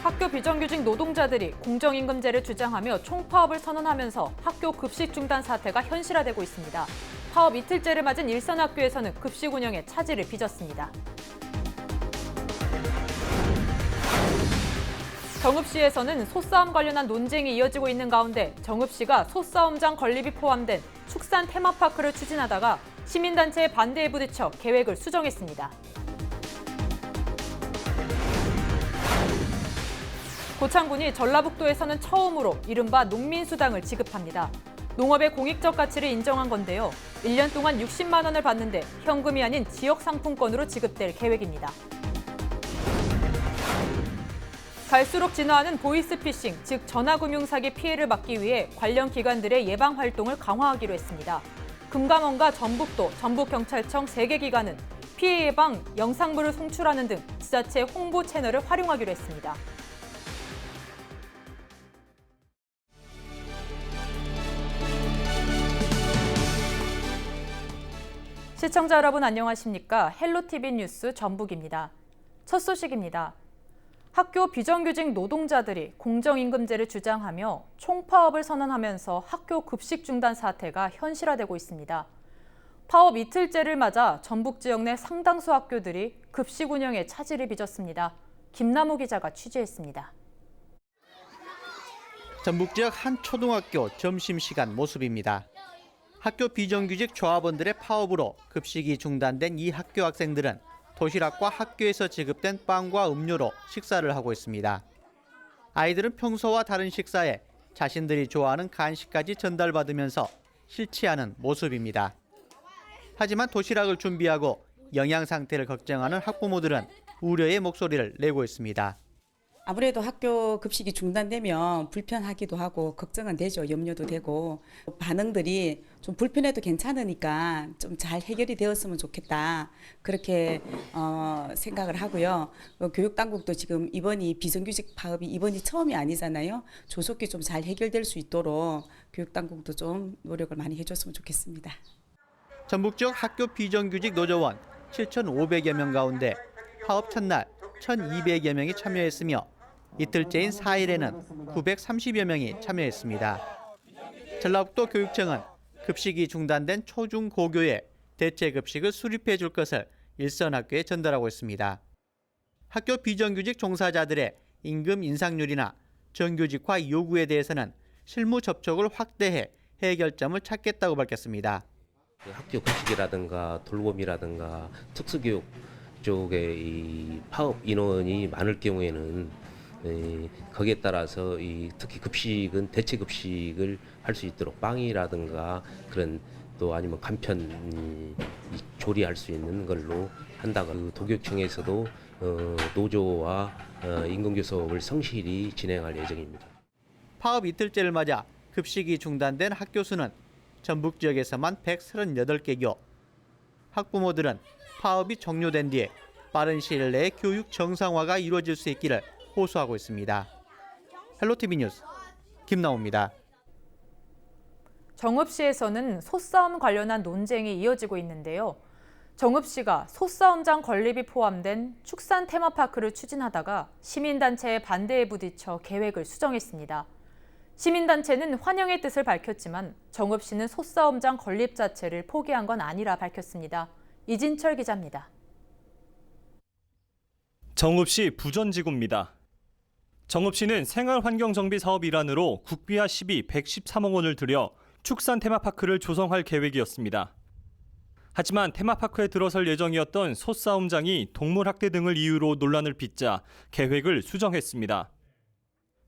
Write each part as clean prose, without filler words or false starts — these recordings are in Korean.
학교 비정규직 노동자들이 공정임금제를 주장하며 총파업을 선언하면서 학교 급식 중단 사태가 현실화되고 있습니다. 파업 이틀째를 맞은 일선학교에서는 급식 운영에 차질을 빚었습니다. 정읍시에서는 소싸움 관련한 논쟁이 이어지고 있는 가운데 정읍시가 소싸움장 건립이 포함된 축산 테마파크를 추진하다가 시민단체의 반대에 부딪혀 계획을 수정했습니다. 고창군이 전라북도에서는 처음으로 이른바 농민수당을 지급합니다. 농업의 공익적 가치를 인정한 건데요. 1년 동안 60만 원을 받는데 현금이 아닌 지역상품권으로 지급될 계획입니다. 갈수록 진화하는 보이스피싱, 즉 전화금융사기 피해를 막기 위해 관련 기관들의 예방 활동을 강화하기로 했습니다. 금감원과 전북도, 전북경찰청 3개 기관은 피해 예방 영상물을 송출하는 등 지자체 홍보 채널을 활용하기로 했습니다. 시청자 여러분 안녕하십니까? 헬로티비 뉴스 전북입니다. 첫 소식입니다. 학교 비정규직 노동자들이 공정임금제를 주장하며 총파업을 선언하면서 학교 급식 중단 사태가 현실화되고 있습니다. 파업 이틀째를 맞아 전북 지역 내 상당수 학교들이 급식 운영에 차질을 빚었습니다. 김남호 기자가 취재했습니다. 전북 지역 한 초등학교 점심시간 모습입니다. 학교 비정규직 조합원들의 파업으로 급식이 중단된 이 학교 학생들은 도시락과 학교에서 지급된 빵과 음료로 식사를 하고 있습니다. 아이들은 평소와 다른 식사에 자신들이 좋아하는 간식까지 전달받으면서 싫지 않은 모습입니다. 하지만 도시락을 준비하고 영양 상태를 걱정하는 학부모들은 우려의 목소리를 내고 있습니다. 아무래도 학교 급식이 중단되면 불편하기도 하고 걱정은 되죠. 염려도 되고 반응들이 좀 불편해도 괜찮으니까 좀 잘 해결이 되었으면 좋겠다. 그렇게 생각을 하고요. 교육당국도 지금 이번이 비정규직 파업이 이번이 처음이 아니잖아요. 조속히 좀 잘 해결될 수 있도록 교육당국도 좀 노력을 많이 해줬으면 좋겠습니다. 전북 지역 학교 비정규직 노조원 7,500여 명 가운데 파업 첫날 1,200여 명이 참여했으며 이틀째인 4일에는 930여 명이 참여했습니다. 전라북도 교육청은 급식이 중단된 초중 고교에 대체 급식을 수립해 줄 것을 일선학교에 전달하고 있습니다. 학교 비정규직 종사자들의 임금 인상률이나 정규직화 요구에 대해서는 실무 접촉을 확대해 해결점을 찾겠다고 밝혔습니다. 학교 급식이라든가 돌봄이라든가 특수교육 쪽에 이 파업 인원이 많을 경우에는 거기에 따라서 특히 급식은 대체 급식을 할 수 있도록 빵이라든가 그런 또 아니면 간편 조리할 수 있는 걸로 한다고 도교육청에서도 노조와 임금교섭을 성실히 진행할 예정입니다. 파업 이틀째를 맞아 급식이 중단된 학교 수는 전북 지역에서만 138개교. 학부모들은 파업이 종료된 뒤에 빠른 시일 내에 교육 정상화가 이루어질 수 있기를 호소하고 있습니다. 헬로티비 뉴스 김나호입니다. 정읍시에서는 소싸움 관련한 논쟁이 이어지고 있는데요. 정읍시가 소싸움장 건립이 포함된 축산 테마파크를 추진하다가 시민단체의 반대에 부딪혀 계획을 수정했습니다. 시민단체는 환영의 뜻을 밝혔지만 정읍시는 소싸움장 건립 자체를 포기한 건 아니라 밝혔습니다. 이진철 기자입니다. 정읍시 부전지구입니다. 정읍시는 생활환경정비 사업 일환으로 국비와 시비 113억 원을 들여 축산 테마파크를 조성할 계획이었습니다. 하지만 테마파크에 들어설 예정이었던 소싸움장이 동물학대 등을 이유로 논란을 빚자 계획을 수정했습니다.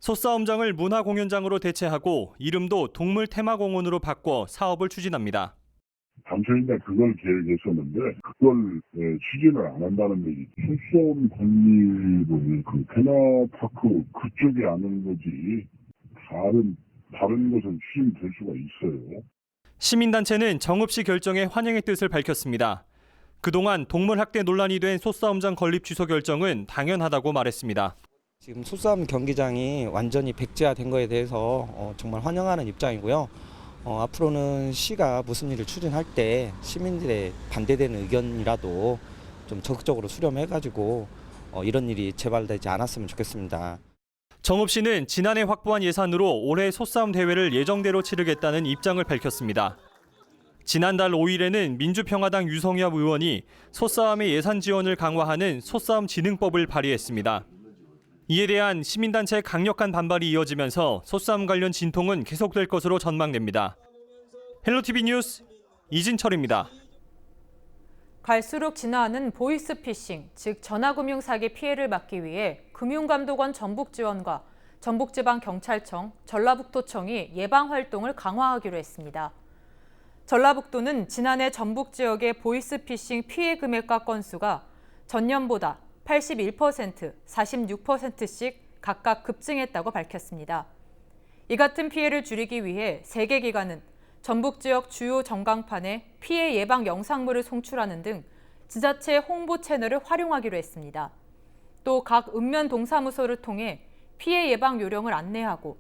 소싸움장을 문화공연장으로 대체하고 이름도 동물테마공원으로 바꿔 사업을 추진합니다. 당초에 그걸 계획했었는데 그걸 추진을 안 한다는 얘기죠. 소싸움 건립을 그 테마파크 그쪽에 하는 거지 다른 것은 추진될 수가 있어요. 시민단체는 정읍시 결정에 환영의 뜻을 밝혔습니다. 그동안 동물학대 논란이 된 소싸움장 건립 취소 결정은 당연하다고 말했습니다. 지금 소싸움 경기장이 완전히 백지화된 거에 대해서 정말 환영하는 입장이고요. 앞으로는 시가 무슨 일을 추진할 때 시민들의 반대되는 의견이라도 좀 적극적으로 수렴해가지고 이런 일이 재발되지 않았으면 좋겠습니다. 정읍시는 지난해 확보한 예산으로 올해 소싸움 대회를 예정대로 치르겠다는 입장을 밝혔습니다. 지난달 5일에는 민주평화당 유성엽 의원이 소싸움의 예산 지원을 강화하는 소싸움 진흥법을 발의했습니다. 이에 대한 시민단체의 강력한 반발이 이어지면서 소싸움 관련 진통은 계속될 것으로 전망됩니다. 헬로티비 뉴스 이진철입니다. 갈수록 진화하는 보이스피싱, 즉 전화금융 사기 피해를 막기 위해 금융감독원 전북지원과 전북지방경찰청, 전라북도청이 예방 활동을 강화하기로 했습니다. 전라북도는 지난해 전북 지역의 보이스피싱 피해 금액과 건수가 전년보다 81%, 46%씩 각각 급증했다고 밝혔습니다. 이 같은 피해를 줄이기 위해 3개 기관은 전북 지역 주요 전광판에 피해 예방 영상물을 송출하는 등 지자체 홍보 채널을 활용하기로 했습니다. 또 각 읍면 동사무소를 통해 피해 예방 요령을 안내하고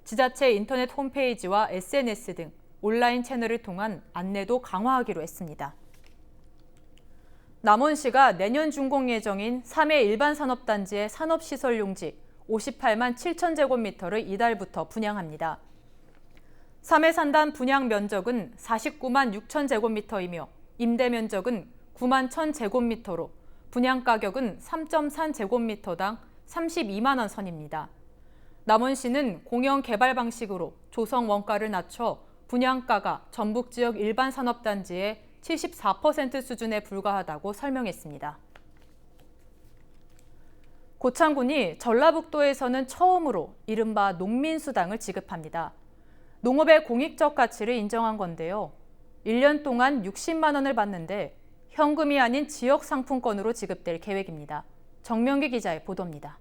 지자체 인터넷 홈페이지와 SNS 등 온라인 채널을 통한 안내도 강화하기로 했습니다. 남원시가 내년 준공 예정인 3회 일반산업단지의 산업시설 용지 58만 7천 제곱미터를 이달부터 분양합니다. 3회 산단 분양 면적은 49만 6천 제곱미터이며 임대 면적은 9만 1천 제곱미터로 분양 가격은 3.3제곱미터당 32만 원 선입니다. 남원시는 공영 개발 방식으로 조성 원가를 낮춰 분양가가 전북 지역 일반 산업단지의 74% 수준에 불과하다고 설명했습니다. 고창군이 전라북도에서는 처음으로 이른바 농민수당을 지급합니다. 농업의 공익적 가치를 인정한 건데요. 1년 동안 60만 원을 받는데 현금이 아닌 지역 상품권으로 지급될 계획입니다. 정명기 기자의 보도입니다.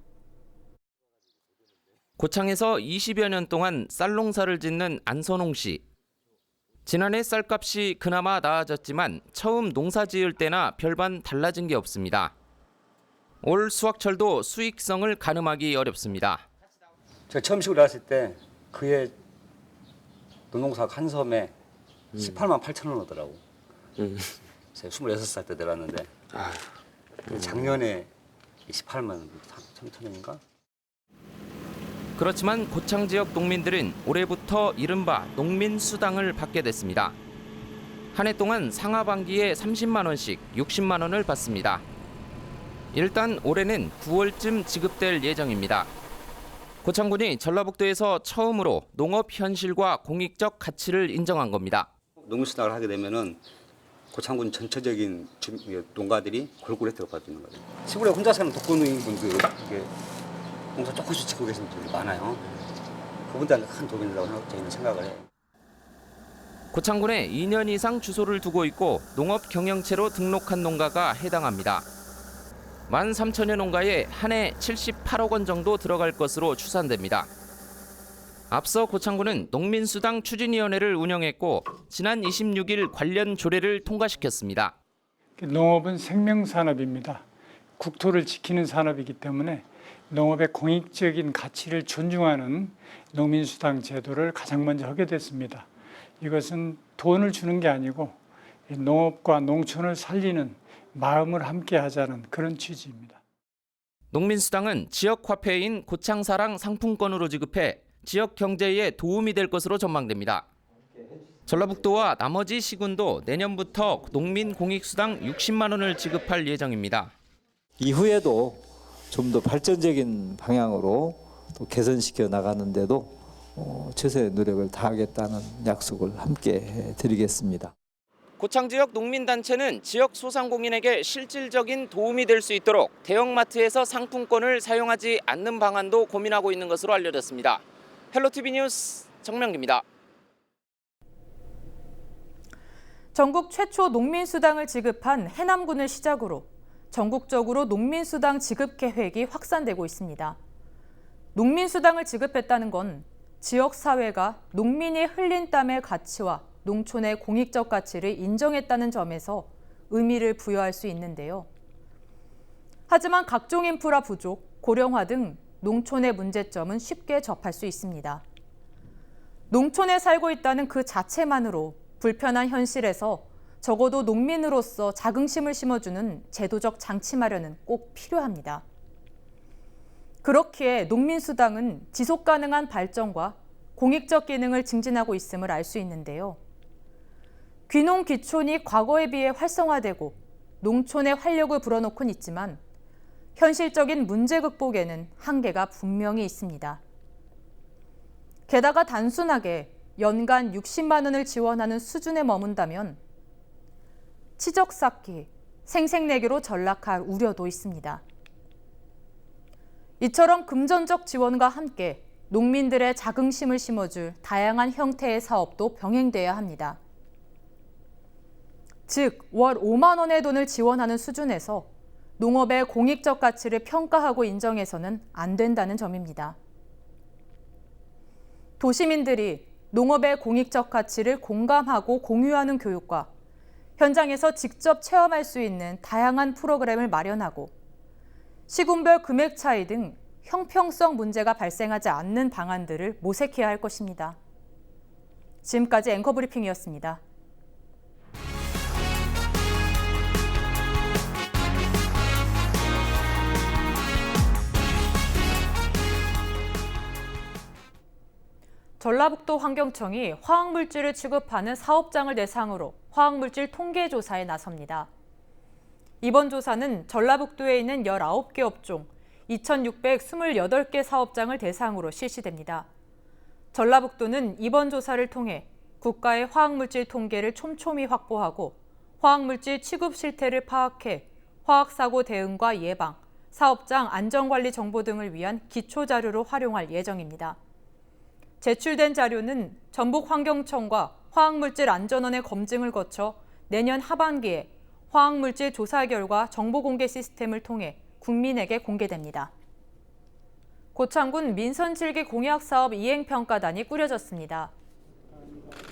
고창에서 20여 년 동안 쌀 농사를 짓는 안선홍 씨. 지난해 쌀값이 그나마 나아졌지만 처음 농사 지을 때나 별반 달라진 게 없습니다. 올 수확철도 수익성을 가늠하기 어렵습니다. 제가 처음 시골에 왔을 때 그해 농농사 한 섬에 18만 8천 원 오더라고. 제가 26살 때 들어왔는데 작년에 18만 3천 원인가? 그렇지만 고창 지역 농민들은 올해부터 이른바 농민수당을 받게 됐습니다. 한 해 동안 상하반기에 30만 원씩 60만 원을 받습니다. 일단 올해는 9월쯤 지급될 예정입니다. 고창군이 전라북도에서 처음으로 농업 현실과 공익적 가치를 인정한 겁니다. 농민수당을 하게 되면은 고창군 전체적인 농가들이 골고루 혜택을 받는 거죠. 시골에 혼자 사는 독거노인분들 이게 농사 조금씩 짓고 계신 분들이 많아요. 그분들한테 큰 도움이 된다고 저희는 생각을 해요. 고창군에 2년 이상 주소를 두고 있고 농업 경영체로 등록한 농가가 해당합니다. 13,000여 농가에 한 해 78억 원 정도 들어갈 것으로 추산됩니다. 앞서 고창군은 농민수당 추진위원회를 운영했고 지난 26일 관련 조례를 통과시켰습니다. 농업은 생명산업입니다. 국토를 지키는 산업이기 때문에 농업의 공익적인 가치를 존중하는 농민수당 제도를 가장 먼저 하게 됐습니다. 이것은 돈을 주는 게 아니고 농업과 농촌을 살리는 마음을 함께 하자는 그런 취지입니다. 농민수당은 지역 화폐인 고창사랑 상품권으로 지급해 지역 경제에 도움이 될 것으로 전망됩니다. 전라북도와 나머지 시군도 내년부터 농민 공익수당 60만 원을 지급할 예정입니다. 이후에도 좀 더 발전적인 방향으로 또 개선시켜 나가는데도 최선의 노력을 다하겠다는 약속을 함께 드리겠습니다. 고창 지역 농민단체는 지역 소상공인에게 실질적인 도움이 될 수 있도록 대형마트에서 상품권을 사용하지 않는 방안도 고민하고 있는 것으로 알려졌습니다. 헬로티비 뉴스 정명기입니다. 전국 최초 농민수당을 지급한 해남군을 시작으로 전국적으로 농민수당 지급 계획이 확산되고 있습니다. 농민수당을 지급했다는 건 지역사회가 농민이 흘린 땀의 가치와 농촌의 공익적 가치를 인정했다는 점에서 의미를 부여할 수 있는데요. 하지만 각종 인프라 부족, 고령화 등 농촌의 문제점은 쉽게 접할 수 있습니다. 농촌에 살고 있다는 그 자체만으로 불편한 현실에서 적어도 농민으로서 자긍심을 심어주는 제도적 장치 마련은 꼭 필요합니다. 그렇기에 농민수당은 지속가능한 발전과 공익적 기능을 증진하고 있음을 알 수 있는데요. 귀농 귀촌이 과거에 비해 활성화되고 농촌에 활력을 불어넣곤 있지만 현실적인 문제 극복에는 한계가 분명히 있습니다. 게다가 단순하게 연간 60만 원을 지원하는 수준에 머문다면 치적 쌓기, 생색내기로 전락할 우려도 있습니다. 이처럼 금전적 지원과 함께 농민들의 자긍심을 심어줄 다양한 형태의 사업도 병행돼야 합니다. 즉, 월 5만 원의 돈을 지원하는 수준에서 농업의 공익적 가치를 평가하고 인정해서는 안 된다는 점입니다. 도시민들이 농업의 공익적 가치를 공감하고 공유하는 교육과 현장에서 직접 체험할 수 있는 다양한 프로그램을 마련하고 시군별 금액 차이 등 형평성 문제가 발생하지 않는 방안들을 모색해야 할 것입니다. 지금까지 앵커 브리핑이었습니다. 전라북도 환경청이 화학물질을 취급하는 사업장을 대상으로 화학물질 통계 조사에 나섭니다. 이번 조사는 전라북도에 있는 19개 업종 2,628개 사업장을 대상으로 실시됩니다. 전라북도는 이번 조사를 통해 국가의 화학물질 통계를 촘촘히 확보하고 화학물질 취급 실태를 파악해 화학사고 대응과 예방, 사업장 안전관리 정보 등을 위한 기초자료로 활용할 예정입니다. 제출된 자료는 전북환경청과 화학물질안전원의 검증을 거쳐 내년 하반기에 화학물질 조사 결과 정보 공개 시스템을 통해 국민에게 공개됩니다. 고창군 민선7기 공약사업 이행평가단이 꾸려졌습니다.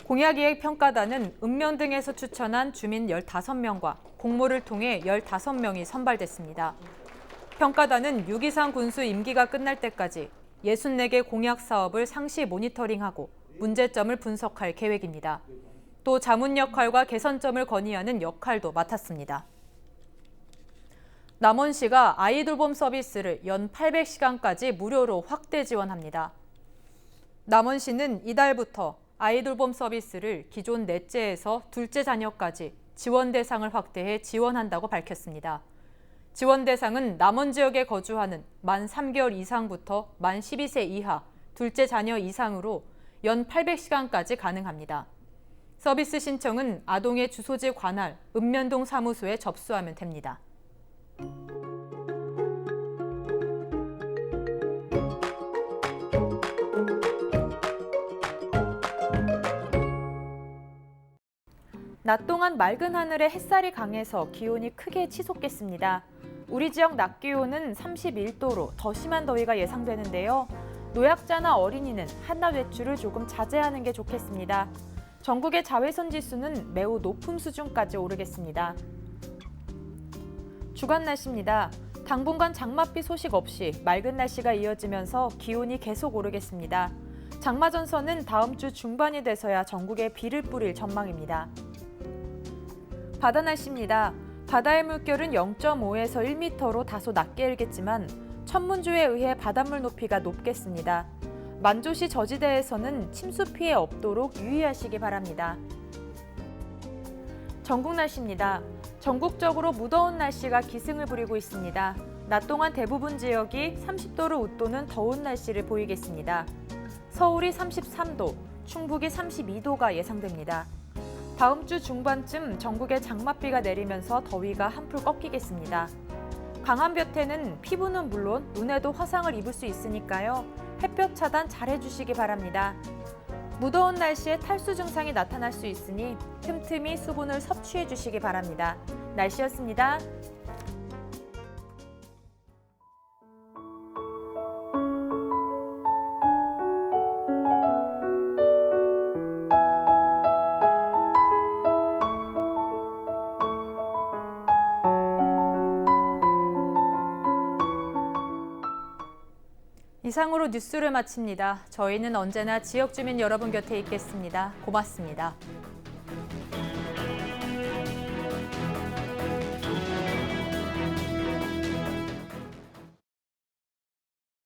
공약이행평가단은 읍면 등에서 추천한 주민 15명과 공모를 통해 15명이 선발됐습니다. 평가단은 6.23 군수 임기가 끝날 때까지 64개 공약 사업을 상시 모니터링하고 문제점을 분석할 계획입니다. 또 자문 역할과 개선점을 건의하는 역할도 맡았습니다. 남원시가 아이돌봄 서비스를 연 800시간까지 무료로 확대 지원합니다. 남원시는 이달부터 아이돌봄 서비스를 기존 넷째에서 둘째 자녀까지 지원 대상을 확대해 지원한다고 밝혔습니다. 지원 대상은 남원 지역에 거주하는 만 3개월 이상부터 만 12세 이하, 둘째 자녀 이상으로 연 800시간까지 가능합니다. 서비스 신청은 아동의 주소지 관할 읍면동 사무소에 접수하면 됩니다. 낮 동안 맑은 하늘에 햇살이 강해서 기온이 크게 치솟겠습니다. 우리 지역 낮 기온은 31도로 더 심한 더위가 예상되는데요. 노약자나 어린이는 한낮 외출을 조금 자제하는 게 좋겠습니다. 전국의 자외선 지수는 매우 높은 수준까지 오르겠습니다. 주간 날씨입니다. 당분간 장맛비 소식 없이 맑은 날씨가 이어지면서 기온이 계속 오르겠습니다. 장마 전선은 다음 주 중반이 돼서야 전국에 비를 뿌릴 전망입니다. 바다 날씨입니다. 바다의 물결은 0.5에서 1m로 다소 낮게 일겠지만 천문주에 의해 바닷물 높이가 높겠습니다. 만조시 저지대에서는 침수 피해 없도록 유의하시기 바랍니다. 전국 날씨입니다. 전국적으로 무더운 날씨가 기승을 부리고 있습니다. 낮 동안 대부분 지역이 30도를 웃도는 더운 날씨를 보이겠습니다. 서울이 33도, 충북이 32도가 예상됩니다. 다음 주 중반쯤 전국에 장맛비가 내리면서 더위가 한풀 꺾이겠습니다. 강한 볕에는 피부는 물론 눈에도 화상을 입을 수 있으니까요. 햇볕 차단 잘 해주시기 바랍니다. 무더운 날씨에 탈수 증상이 나타날 수 있으니 틈틈이 수분을 섭취해 주시기 바랍니다. 날씨였습니다. 이상으로 뉴스를 마칩니다. 저희는 언제나 지역 주민 여러분 곁에 있겠습니다. 고맙습니다.